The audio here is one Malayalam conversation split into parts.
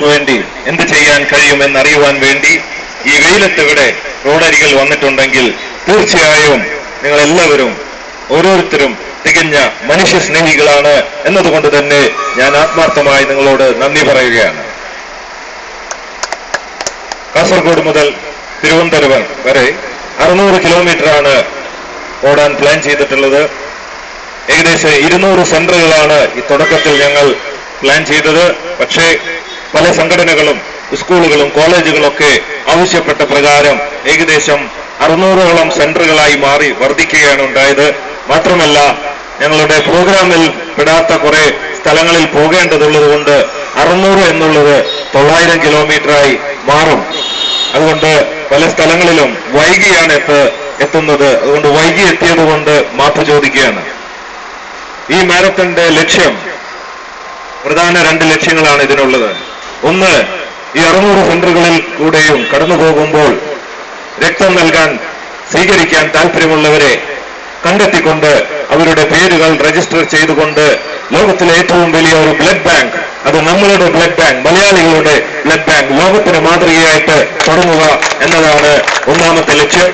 വേണ്ടി എന്ത് ചെയ്യാൻ കഴിയുമെന്നറിയുവാൻ വേണ്ടി ഈ വെയിലത്തിവിടെ റോഡരികിൽ വന്നിട്ടുണ്ടെങ്കിൽ തീർച്ചയായും നിങ്ങൾ എല്ലാവരും ഓരോരുത്തരും തികഞ്ഞ മനുഷ്യ സ്നേഹികളാണ് എന്നതുകൊണ്ട് തന്നെ ഞാൻ ആത്മാർത്ഥമായി നിങ്ങളോട് നന്ദി പറയുകയാണ്. കാസർഗോഡ് മുതൽ തിരുവനന്തപുരം വരെ 600 കിലോമീറ്ററാണ് ഓടാൻ പ്ലാൻ ചെയ്തിട്ടുള്ളത്. ഏകദേശം 200 സെന്ററുകളാണ് ഈ തുടക്കത്തിൽ ഞങ്ങൾ പ്ലാൻ ചെയ്തത്. പക്ഷേ പല സംഘടനകളും സ്കൂളുകളും കോളേജുകളൊക്കെ ആവശ്യപ്പെട്ട പ്രകാരം ഏകദേശം 600ഓളം സെന്ററുകളായി മാറി വർദ്ധിക്കുകയാണ് ഉണ്ടായത്. മാത്രമല്ല ഞങ്ങളുടെ പ്രോഗ്രാമിൽ പെടാത്ത കുറെ സ്ഥലങ്ങളിൽ പോകേണ്ടതുള്ളത് കൊണ്ട് 600 എന്നുള്ളത് 900 കിലോമീറ്ററായി മാറും. അതുകൊണ്ട് പല സ്ഥലങ്ങളിലും വൈകിയാണ് എത്തുന്നത്. അതുകൊണ്ട് വൈകി എത്തിയത് കൊണ്ട് മാപ്പ് ചോദിക്കുകയാണ്. ഈ മാരത്തന്റെ ലക്ഷ്യം, പ്രധാന 2 ലക്ഷ്യങ്ങളാണ് ഇതിനുള്ളത്. ഒന്ന്, ഈ 600 സെന്ററുകളിൽ കൂടെയും കടന്നു പോകുമ്പോൾ രക്തം നൽകാൻ സ്വീകരിക്കാൻ താല്പര്യമുള്ളവരെ കണ്ടെത്തിക്കൊണ്ട് അവരുടെ പേരുകൾ രജിസ്റ്റർ ചെയ്തുകൊണ്ട് ലോകത്തിലെ ഏറ്റവും വലിയ ഒരു ബ്ലഡ് ബാങ്ക്, അത് നമ്മളുടെ ബ്ലഡ് ബാങ്ക്, മലയാളികളുടെ ബ്ലഡ് ബാങ്ക് ലോകത്തിന് മാതൃകയായിട്ട് തുടങ്ങുക എന്നതാണ് ഒന്നാമത്തെ ലക്ഷ്യം.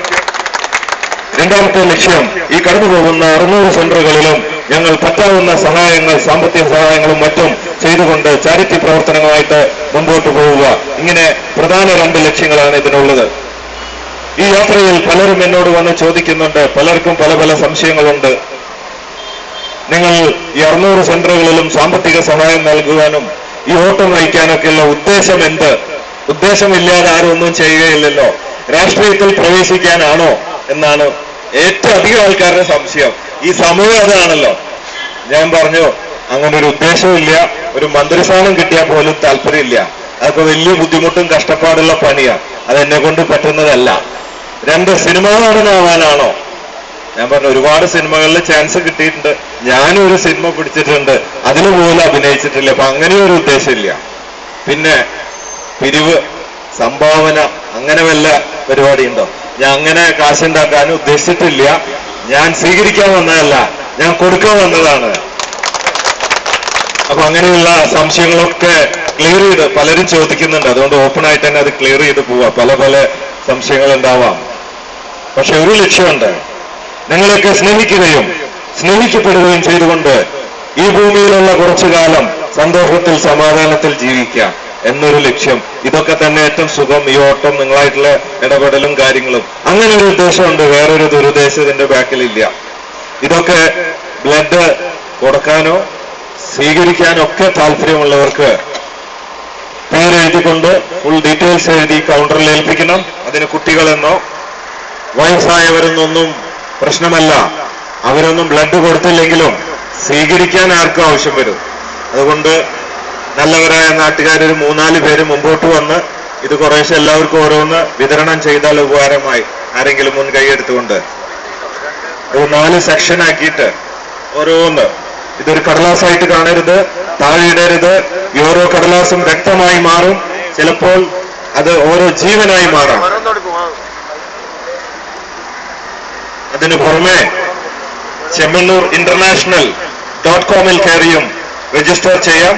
രണ്ടാമത്തെ ലക്ഷ്യം, ഈ കടന്നു പോകുന്ന 600 സെന്ററുകളിലും ഞങ്ങൾ പറ്റാവുന്ന സഹായങ്ങൾ, സാമ്പത്തിക സഹായങ്ങളും മറ്റും ചെയ്തുകൊണ്ട് ചാരിറ്റി പ്രവർത്തനങ്ങളുമായിട്ട് മുമ്പോട്ട് പോവുക. ഇങ്ങനെ പ്രധാന 2 ലക്ഷ്യങ്ങളാണ് ഇതിനുള്ളത്. ഈ യാത്രയിൽ പലരും എന്നോട് വന്ന് ചോദിക്കുന്നുണ്ട്, പലർക്കും പല പല സംശയങ്ങളുണ്ട്. നിങ്ങൾ ഈ 600 സെന്ററുകളിലും സാമ്പത്തിക സഹായം നൽകുവാനും ഈ ഓട്ടം നയിക്കാനൊക്കെയുള്ള ഉദ്ദേശം എന്ത്? ഉദ്ദേശമില്ലാതെ ആരും ഒന്നും ചെയ്യുകയില്ലല്ലോ. രാഷ്ട്രീയത്തിൽ പ്രവേശിക്കാനാണോ എന്നാണ് ഏറ്റവും അധികം ആൾക്കാരുടെ സംശയം. ഈ സമയം അതാണല്ലോ. ഞാൻ പറഞ്ഞു, അങ്ങനെ ഒരു ഉദ്ദേശമില്ല. ഒരു മന്ത്രിസ്ഥാനം കിട്ടിയാൽ പോലും താല്പര്യമില്ല. അതൊക്കെ വലിയ ബുദ്ധിമുട്ടും കഷ്ടപ്പാടുള്ള പണിയാണ്. അതെന്നെ കൊണ്ട് പറ്റുന്നതല്ല. 2 സിനിമാ നടനാവാനാണോ? ഞാൻ പറഞ്ഞു, ഒരുപാട് സിനിമകളിൽ ചാൻസ് കിട്ടിയിട്ടുണ്ട്. ഞാനും ഒരു സിനിമ പിടിച്ചിട്ടുണ്ട്, അതിന് പോലും അഭിനയിച്ചിട്ടില്ല. അപ്പൊ അങ്ങനെ ഒരു ഉദ്ദേശമില്ല. പിന്നെ പിരിവ്, സംഭാവന, അങ്ങനെ വല്ല പരിപാടി ഉണ്ടോ? ഞാൻ അങ്ങനെ കാശുണ്ടാക്കാനും ഉദ്ദേശിച്ചിട്ടില്ല. ഞാൻ സ്വീകരിക്കാൻ വന്നതല്ല, ഞാൻ കൊടുക്കാൻ വന്നതാണ്. അപ്പൊ അങ്ങനെയുള്ള സംശയങ്ങളൊക്കെ ക്ലിയർ ചെയ്ത് പലരും ചോദിക്കുന്നുണ്ട്. അതുകൊണ്ട് ഓപ്പൺ ആയിട്ട് തന്നെ അത് ക്ലിയർ ചെയ്ത് പോവാ. പല പല സംശയങ്ങൾ ഉണ്ടാവാം. പക്ഷെ ഒരു ലക്ഷ്യമുണ്ട്, നിങ്ങളൊക്കെ സ്നേഹിക്കുകയും സ്നേഹിക്കപ്പെടുകയും ചെയ്തുകൊണ്ട് ഈ ഭൂമിയിലുള്ള കുറച്ചു കാലം സന്തോഷത്തിൽ സമാധാനത്തിൽ ജീവിക്കാം എന്നൊരു ലക്ഷ്യം. ഇതൊക്കെ തന്നെ ഏറ്റവും സുഖം. ഈ ഓട്ടം, നിങ്ങളായിട്ടുള്ള ഇടപെടലും കാര്യങ്ങളും, അങ്ങനെ ഒരു ഉദ്ദേശമുണ്ട്. വേറൊരു ദുരുദ്ദേശം ഇതിന്റെ ബാക്കിലില്ല. ഇതൊക്കെ ബ്ലഡ് കൊടുക്കാനോ സ്വീകരിക്കാനോ ഒക്കെ താല്പര്യമുള്ളവർക്ക് പേരെഴുതിക്കൊണ്ട് ഫുൾ ഡീറ്റെയിൽസ് എഴുതി കൗണ്ടറിൽ ഏൽപ്പിക്കണം. അതിന് കുട്ടികളെന്നോ വയസ്സായവരെന്നൊന്നും പ്രശ്നമല്ല. അവരൊന്നും ബ്ലഡ് കൊടുത്തില്ലെങ്കിലും സ്വീകരിക്കാൻ ആർക്കും ആവശ്യം വരും. അതുകൊണ്ട് നല്ലവരായ നാട്ടുകാരൊരു 3-4 പേര് മുമ്പോട്ട് വന്ന് ഇത് കുറേശ്ശെ എല്ലാവർക്കും ഓരോന്ന് വിതരണം ചെയ്താൽ ഉപകാരമായി. ആരെങ്കിലും മുൻകൈ എടുത്തുകൊണ്ട് ഒരു 4 സെക്ഷൻ ആക്കിയിട്ട് ഓരോന്ന്, ഇതൊരു കടലാസായിട്ട് കാണരുത്, താഴെ ഇടരുത്. ഈ ഓരോ കടലാസും രക്തമായി മാറും. ചിലപ്പോൾ അത് ഓരോ ജീവനായി മാറാം. അതിനു പുറമെ ചെമ്മണ്ണൂർ international.com കയറിയും രജിസ്റ്റർ ചെയ്യാം.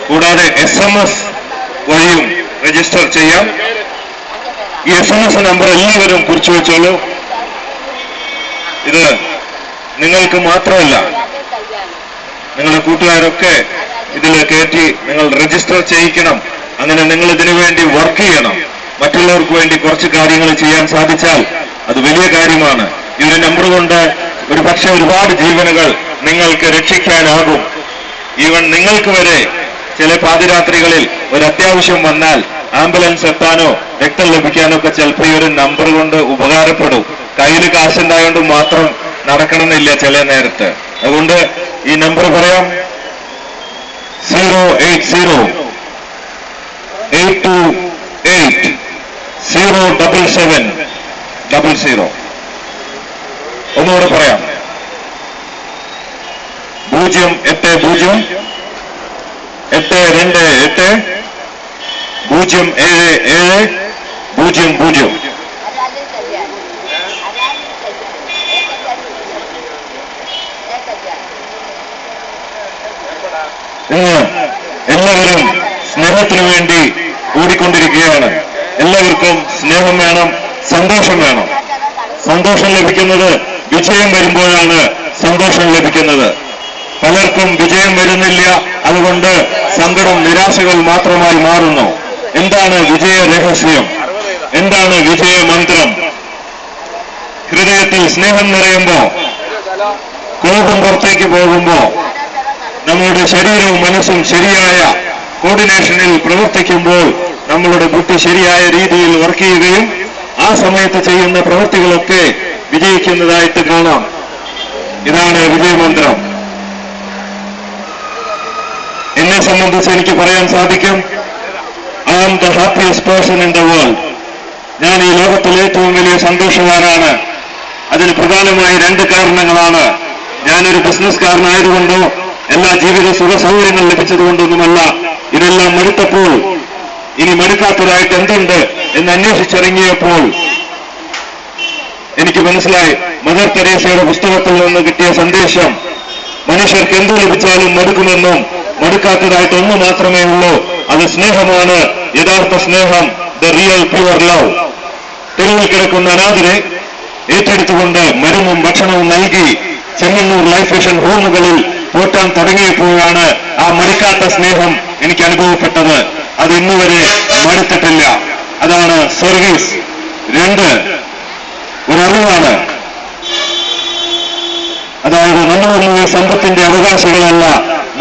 കൂടാതെ SMS വഴിയും രജിസ്റ്റർ ചെയ്യാം. ഈ SMS നമ്പർ എല്ലാവരും കുറിച്ചു വെച്ചോളൂ. ഇത് നിങ്ങൾക്ക് മാത്രമല്ല, നിങ്ങളുടെ കൂട്ടുകാരൊക്കെ ഇതിൽ കയറ്റി നിങ്ങൾ രജിസ്റ്റർ ചെയ്യിക്കണം. അങ്ങനെ നിങ്ങൾ ഇതിനു വേണ്ടി വർക്ക് ചെയ്യണം. മറ്റുള്ളവർക്ക് വേണ്ടി കുറച്ച് കാര്യങ്ങൾ ചെയ്യാൻ സാധിച്ചാൽ അത് വലിയ കാര്യമാണ്. ഈ ഒരു നമ്പർ കൊണ്ട് ഒരു പക്ഷേ ഒരുപാട് ജീവനുകൾ നിങ്ങൾക്ക് രക്ഷിക്കാനാകും. ഈവൻ നിങ്ങൾക്ക് വരെ ചില പാതിരാത്രികളിൽ ഒരു അത്യാവശ്യം വന്നാൽ ആംബുലൻസ് എത്താനോ രക്തം ലഭിക്കാനോ ഒക്കെ ചിലപ്പോൾ ഈ ഒരു നമ്പർ കൊണ്ട് ഉപകാരപ്പെടും. കയ്യിൽ കാശുണ്ടായോണ്ട് മാത്രം നടക്കണമെന്നില്ല ചില നേരത്ത്. അതുകൊണ്ട് ഈ നമ്പർ പറയാം: 08082807700. ഒന്നുകൂടെ പറയാം: 0808280 07700. എല്ലാവരും സ്നേഹത്തിനു വേണ്ടി ഓടിക്കൊണ്ടിരിക്കുകയാണ്. എല്ലാവർക്കും സ്നേഹം വേണം, സന്തോഷം വേണം. സന്തോഷം ലഭിക്കുന്നത് വിജയം വരുമ്പോഴാണ് സന്തോഷം ലഭിക്കുന്നത്. പലർക്കും വിജയം വരുന്നില്ല, അതുകൊണ്ട് സങ്കടം, നിരാശകൾ മാത്രമായി മാറുന്നു. എന്താണ് വിജയ രഹസ്യം? എന്താണ് വിജയ മന്ത്രം? ഹൃദയത്തിൽ സ്നേഹം നിറയുമ്പോ, കോപം പുറത്തേക്ക് പോകുമ്പോ, നമ്മുടെ ശരീരവും മനസ്സും ശരിയായ കോർഡിനേഷനിൽ പ്രവർത്തിക്കുമ്പോൾ നമ്മളുടെ ബുദ്ധി ശരിയായ രീതിയിൽ വർക്ക് ചെയ്യുകയും ആ സമയത്ത് ചെയ്യുന്ന പ്രവൃത്തികളൊക്കെ വിജയിക്കുന്നതായിട്ട് കാണാം. ഇതാണ് വിജയമന്ത്രം. എന്നെ സംബന്ധിച്ച് എനിക്ക് പറയാൻ സാധിക്കും, I am the happiest person in the world. ഞാൻ ഈ ലോകത്തിലെ ഏറ്റവും വലിയ സന്തോഷവാനാണ്. അതിന് പ്രധാനമായി 2 കാരണങ്ങളാണ്. ഞാനൊരു ബിസിനസ്സുകാരനായതുകൊണ്ടോ എല്ലാ ജീവിത സുഖ സൗകര്യങ്ങൾ ലഭിച്ചതുകൊണ്ടൊന്നുമല്ല. ഇതെല്ലാം മടുത്തപ്പോൾ, ഇനി മടുക്കാത്തതായിട്ട് എന്തുണ്ട് എന്ന് അന്വേഷിച്ചിറങ്ങിയപ്പോൾ എനിക്ക് മനസ്സിലായി, മദർ തെരേസയുടെ പുസ്തകത്തിൽ നിന്ന് കിട്ടിയ സന്ദേശം, മനുഷ്യർക്ക് എന്ത് ലഭിച്ചാലും മടുക്കുമെന്നും മടുക്കാത്തതായിട്ട് ഒന്ന് മാത്രമേ ഉള്ളൂ, അത് സ്നേഹമാണ്, യഥാർത്ഥ സ്നേഹം, ദ റിയൽ പ്യുവർ ലവ്. തെരുവിൽ കിടക്കുന്ന അനാഥരെ ഏറ്റെടുത്തുകൊണ്ട് മരുന്നും ഭക്ഷണവും നൽകി ചെമ്മണ്ണൂർ ലൈഫ് മിഷൻ ഹോമുകളിൽ പോറ്റാൻ തുടങ്ങിയപ്പോഴാണ് ആ മടുക്കാത്ത സ്നേഹം എനിക്ക് അനുഭവപ്പെട്ടത്. അത് ഇന്നുവരെ മടുത്തിട്ടില്ല. അതാണ് സർവീസ്. 2, ഒരറിവാണ്. അതായത് നമ്മളൊന്നും ഈ സമ്പത്തിന്റെ അവകാശികളല്ല.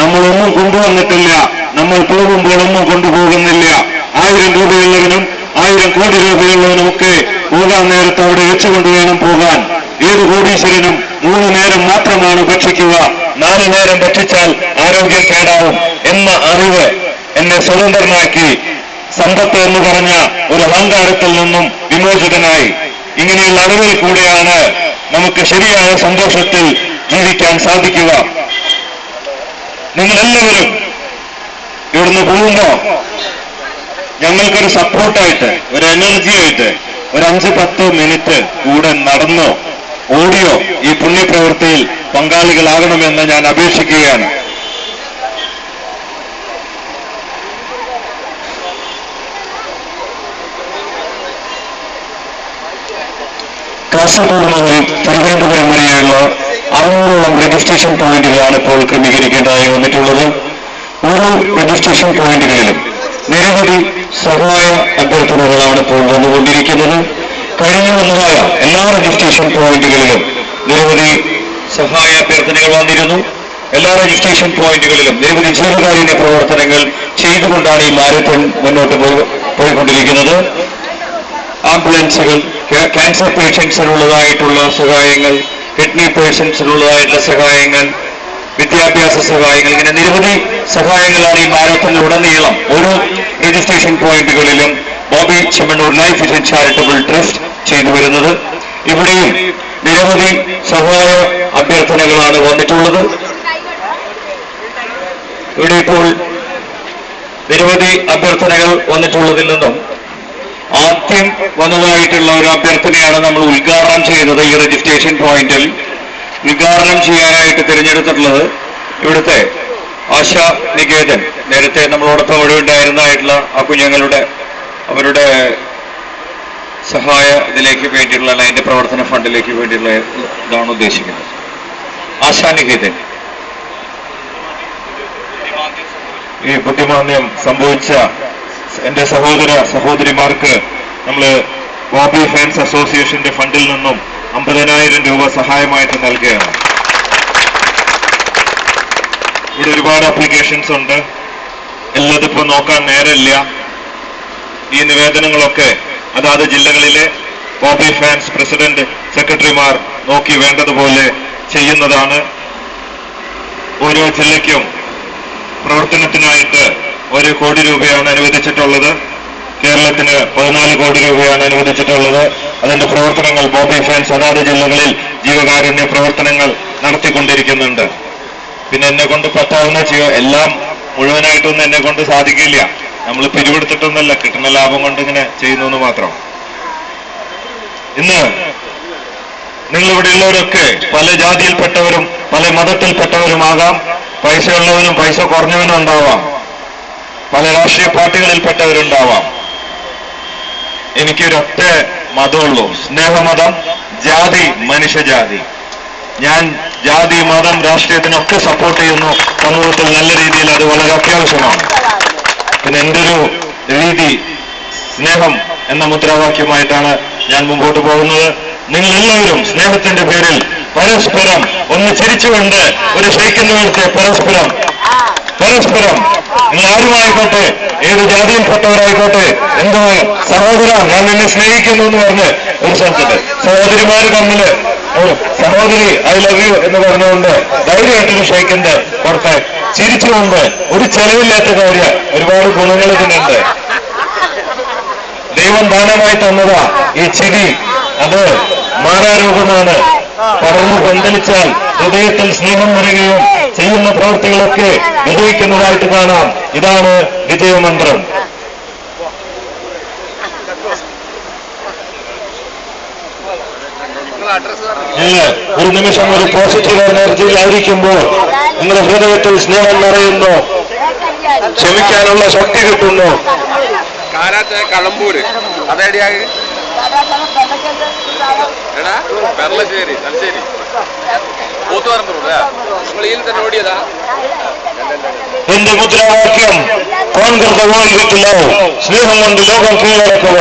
നമ്മളൊന്നും കൊണ്ടുവന്നിട്ടില്ല. നമ്മൾ പോകുമ്പോഴൊന്നും കൊണ്ടുപോകുന്നില്ല. 1000 രൂപയുള്ളവനും 1000 കോടി രൂപയുള്ളവനുമൊക്കെ പോകാൻ നേരത്ത് അവിടെ വെച്ചുകൊണ്ട് വേണം പോകാൻ. ഏത് കോടീശ്വരനും 3 നേരം മാത്രമാണ് ഭക്ഷിക്കുക. 4 നേരം ഭക്ഷിച്ചാൽ ആരോഗ്യം കേടാവും എന്ന അറിവ് എന്നെ സ്വതന്ത്രനാക്കി. സമ്പത്ത് എന്ന് പറഞ്ഞ ഒരു അഹങ്കാരത്തിൽ നിന്നും വിമോചിതനായി. ഇങ്ങനെയുള്ള അറിവിൽ കൂടെയാണ് നമുക്ക് ശരിയായ സന്തോഷത്തിൽ ജീവിക്കാൻ സാധിക്കുക. നിങ്ങളെല്ലാവരും ഇവിടുന്ന് പോകുമ്പോ ഞങ്ങൾക്കൊരു സപ്പോർട്ടായിട്ട്, ഒരു എനർജിയായിട്ട് ഒരു 5-10 മിനിറ്റ് കൂടെ നടന്നോ ഓടിയോ ഈ പുണ്യപ്രവൃത്തിയിൽ പങ്കാളികളാകണമെന്ന് ഞാൻ അപേക്ഷിക്കുകയാണ്. കാസർഗോഡ് മുതൽ തിരുവനന്തപുരം വരെയുള്ള 600ഓളം രജിസ്ട്രേഷൻ പോയിന്റുകളാണ് ഇപ്പോൾ ക്രമീകരിക്കേണ്ടതായി വന്നിട്ടുള്ളത്. ഓരോ രജിസ്ട്രേഷൻ പോയിന്റുകളിലും നിരവധി സഹായ അഭ്യർത്ഥനകളാണ് ഇപ്പോൾ വന്നുകൊണ്ടിരിക്കുന്നത്. കഴിഞ്ഞു വന്നതായ എല്ലാ രജിസ്ട്രേഷൻ പോയിന്റുകളിലും നിരവധി സഹായ അഭ്യർത്ഥനകൾ വന്നിരുന്നു. എല്ലാ രജിസ്ട്രേഷൻ പോയിന്റുകളിലും നിരവധി ജീവകാരുണ്യ പ്രവർത്തനങ്ങൾ ചെയ്തുകൊണ്ടാണ് ഈ മാരത്തൺ മുന്നോട്ട് പോയിക്കൊണ്ടിരിക്കുന്നത്. ആംബുലൻസുകൾ, ക്യാൻസർ പേഷ്യൻസിനുള്ളതായിട്ടുള്ള സഹായങ്ങൾ, കിഡ്നി പേഷ്യൻസിനുള്ളതായിട്ടുള്ള സഹായങ്ങൾ, വിദ്യാഭ്യാസ സഹായങ്ങൾ, ഇങ്ങനെ നിരവധി സഹായങ്ങളാണ് ഈ മാരത്തണിലുടനീളം ഓരോ രജിസ്ട്രേഷൻ പോയിന്റുകളിലും Bobby Chemmanur life mission charitable trust ചെയ്തു വരുന്നത്. ഇവിടെയും നിരവധി സഹായ അഭ്യർത്ഥനകളാണ് വന്നിട്ടുള്ളത്. ഇവിടെ ഇപ്പോൾ നിരവധി അഭ്യർത്ഥനകൾ വന്നിട്ടുള്ളതിൽ നിന്നും ആദ്യം വന്നതായിട്ടുള്ള ഒരു അഭ്യർത്ഥനയാണ് നമ്മൾ ഉദ്ഘാടനം ചെയ്യുന്നത്. ഈ രജിസ്ട്രേഷൻ പോയിന്റിൽ ഉദ്ഘാടനം ചെയ്യാനായിട്ട് തിരഞ്ഞെടുത്തിട്ടുള്ളത് ഇവിടുത്തെ ആശാ നികേതൻ, നേരത്തെ നമ്മളോടൊപ്പം ഇവിടെ ഉണ്ടായിരുന്നതായിട്ടുള്ള ആ കുഞ്ഞുങ്ങളുടെ അവരുടെ സഹായ ഇതിലേക്ക് വേണ്ടിയിട്ടുള്ള, അതിന്റെ പ്രവർത്തന ഫണ്ടിലേക്ക് വേണ്ടിയിട്ടുള്ള ഇതാണ് ഉദ്ദേശിക്കുന്നത്. ആശാ നികേതൻ. ഈ ബുദ്ധിമാന്യം സംഭവിച്ച എന്റെ സഹോദരിമാർക്ക് നമ്മൾ ബോബി ഫാൻസ് അസോസിയേഷന്റെ ഫണ്ടിൽ നിന്നും 50,000 രൂപ സഹായമായിട്ട് നൽകുകയാണ്. ഇവിടെ ഒരുപാട് ആപ്ലിക്കേഷൻസ് ഉണ്ട്. എല്ലാത്തിപ്പോ നോക്കാൻ നേരമില്ല. ഈ നിവേദനങ്ങളൊക്കെ അതാത് ജില്ലകളിലെ ബോബി ഫാൻസ് പ്രസിഡന്റ്, സെക്രട്ടറിമാർ നോക്കി വേണ്ടതുപോലെ ചെയ്യുന്നതാണ്. ഓരോ ജില്ലയ്ക്കും പ്രവർത്തനത്തിനായിട്ട് 1 കോടി രൂപയാണ് അനുവദിച്ചിട്ടുള്ളത്. കേരളത്തിന് 14 കോടി രൂപയാണ് അനുവദിച്ചിട്ടുള്ളത്. അതിന്റെ പ്രവർത്തനങ്ങൾ ബോബി ഫാൻസ് അതാത് ജില്ലകളിൽ ജീവകാരുണ്യ പ്രവർത്തനങ്ങൾ നടത്തിക്കൊണ്ടിരിക്കുന്നുണ്ട്. പിന്നെ എന്നെ കൊണ്ട് പറ്റാവുന്ന എല്ലാം മുഴുവനായിട്ടൊന്നും എന്നെ കൊണ്ട് സാധിക്കില്ല. നമ്മൾ പിരിവെടുത്തിട്ടൊന്നല്ല, കിട്ടുന്ന ലാഭം കൊണ്ട് ഇങ്ങനെ ചെയ്യുന്നു എന്ന് മാത്രം. ഇന്ന് നിങ്ങളിവിടെ ഉള്ളവരൊക്കെ പല ജാതിയിൽപ്പെട്ടവരും പല മതത്തിൽപ്പെട്ടവരുമാകാം, പൈസയുള്ളവനും പൈസ കുറഞ്ഞവനും ഉണ്ടാവാം, പല രാഷ്ട്രീയ പാർട്ടികളിൽപ്പെട്ടവരുണ്ടാവാം. എനിക്കൊരൊറ്റ മതമുള്ളൂ, സ്നേഹമതം, ജാതി മനുഷ്യജാതി. ഞാൻ ജാതി മതം രാഷ്ട്രീയത്തിനൊക്കെ സപ്പോർട്ട് ചെയ്യുന്നു. സമൂഹത്തിൽ നല്ല രീതിയിൽ അത് വളരെ അത്യാവശ്യമാണ്. പിന്നെ എൻ്റെ ഒരു രീതി സ്നേഹം എന്ന മുദ്രാവാക്യമായിട്ടാണ് ഞാൻ മുമ്പോട്ട് പോകുന്നത്. നിങ്ങൾ എല്ലാവരും സ്നേഹത്തിന്റെ പേരിൽ പരസ്പരം ഒന്ന് ചിരിച്ചുകൊണ്ട് ഒരു ഷെയ്ക്കിന്റെ പരസ്പരം നിങ്ങൾ ആരുമായിക്കോട്ടെ, ഏത് ജാതിയിൽപ്പെട്ടവരായിക്കോട്ടെ, എന്തോ സഹോദര ഞാൻ നിന്നെ സ്നേഹിക്കുന്നു എന്ന് പറഞ്ഞ് ഒരു സ്ഥലത്തുണ്ട് സഹോദരിമാര് തമ്മില് സഹോദരി ഐ ലവ് യു എന്ന് പറഞ്ഞുകൊണ്ട് ധൈര്യമായിട്ടൊരു ഷെയ്ക്കിന്റെ പുറത്ത് ചിരിച്ചുകൊണ്ട് ഒരു ചെലവില്ലാത്ത കാര്യം ഒരുപാട് ഗുണങ്ങൾ ഇതിനുണ്ട്. ദൈവം ദാനമായി തന്നതാ ഈ ചിരി. അത് മാറാരോഗമാണ്. പടർന്നു പന്തലിച്ചാൽ ഹൃദയത്തിൽ സ്നേഹം വരികയും ചെയ്യുന്ന പ്രവൃത്തികളൊക്കെ വിജയിക്കുന്നതായിട്ട് കാണാം. ഇതാണ് വിജയമന്ത്രം. ഒരു നിമിഷം ഒരു പോസിറ്റീവ് എനർജിയിലായിരിക്കുമ്പോൾ നിങ്ങളുടെ ഹൃദയത്തിൽ സ്നേഹം നിറയുന്നു, ക്ഷമിക്കാനുള്ള ശക്തി കിട്ടുന്നു. കളമ്പൂര് അതേടിയായി എടാ പെർളശ്ശേരി തലശ്ശേരി പോത്തുപറമ്പൂർ നിങ്ങൾ ഇതിൽ തന്നെ ഓടിയതാ. എന്റെ മുദ്രാവാക്യം conquer the world with love, സ്നേഹം കൊണ്ട് ലോകം കീഴടക്കുക.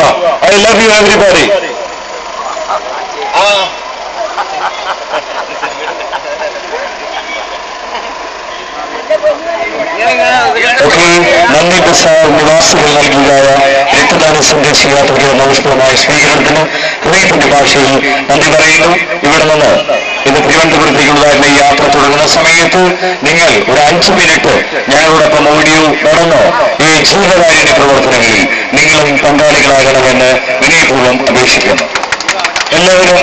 I love you everybody. നന്ദി പ്രസാദ് നിവാസികൾ നൽകിയതായ രക്തദാന സന്ദേശ യാത്രയ്ക്ക് നമസ്കാരമായ സ്വീകരണത്തിന് ഹൃദയത്തിന്റെ ഭാഷയിൽ നന്ദി പറയുന്നു. ഇവിടെ നിന്ന് ഇത് തിരുവനന്തപുരത്തേക്കുള്ളതായിരുന്ന ഈ യാത്ര തുടങ്ങുന്ന സമയത്ത് നിങ്ങൾ ഒരു 5 മിനിറ്റ് ഞങ്ങളോടൊപ്പം ഓഡിയോ നടന്ന് ഈ ജീവകാരുണ്യ പ്രവർത്തനങ്ങളിൽ നിങ്ങളും പങ്കാളികളാകണമെന്ന് വിനയപൂർവ്വം അപേക്ഷിക്കുന്നു. എല്ലാവരും